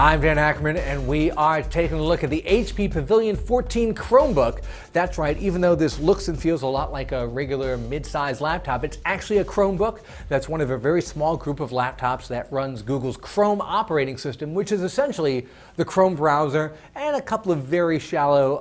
I'm Dan Ackerman, and we are taking a look at the HP Pavilion 14 Chromebook. That's right, even though this looks and feels a lot like a regular mid-sized laptop, it's actually a Chromebook. That's one of a very small group of laptops that runs Google's Chrome operating system, which is essentially the Chrome browser and a couple of very shallow,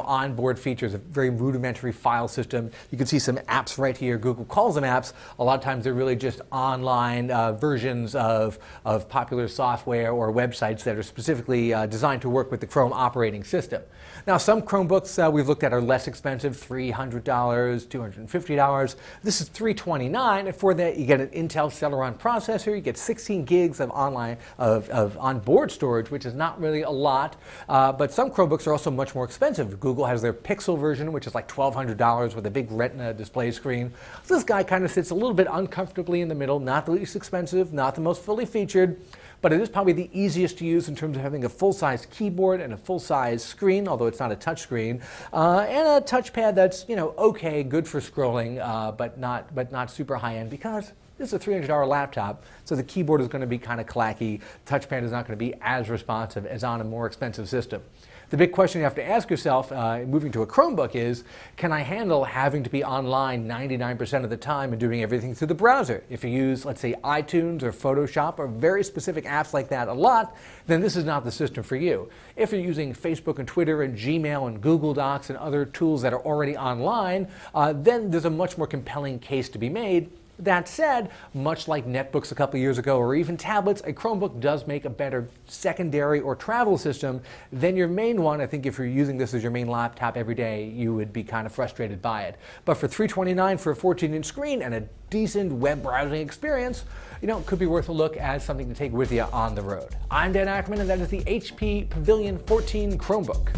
onboard features, a very rudimentary file system. You can see some apps right here. Google calls them apps. A lot of times they're really just online versions of popular software or websites that are specifically designed to work with the Chrome operating system. Now, some Chromebooks we've looked at are less expensive, $300, $250. This is $329, and for that you get an Intel Celeron processor, you get 16 gigs of onboard storage, which is not really a lot, but some Chromebooks are also much more expensive. Google has their Pixel version, which is like $1,200 with a big Retina display screen. So this guy kind of sits a little bit uncomfortably in the middle, not the least expensive, not the most fully featured, but it is probably the easiest to use in terms of having a full-size keyboard and a full-size screen, although it's not a touch screen, and a touchpad that's, okay, good for scrolling, but not super high-end, because this is a $300 laptop, so the keyboard is going to be kind of clacky. Touchpad is not going to be as responsive as on a more expensive system. The big question you have to ask yourself moving to a Chromebook is, can I handle having to be online 99% of the time and doing everything through the browser? If you use, let's say, iTunes or Photoshop or very specific apps like that a lot, then this is not the system for you. If you're using Facebook and Twitter and Gmail and Google Docs and other tools that are already online, then there's a much more compelling case to be made. That said, much like netbooks a couple years ago or even tablets, a Chromebook does make a better secondary or travel system than your main one. I think if you're using this as your main laptop every day, you would be kind of frustrated by it. But for $329 for a 14-inch screen and a decent web browsing experience, it could be worth a look as something to take with you on the road. I'm Dan Ackerman, and that is the HP Pavilion 14 Chromebook.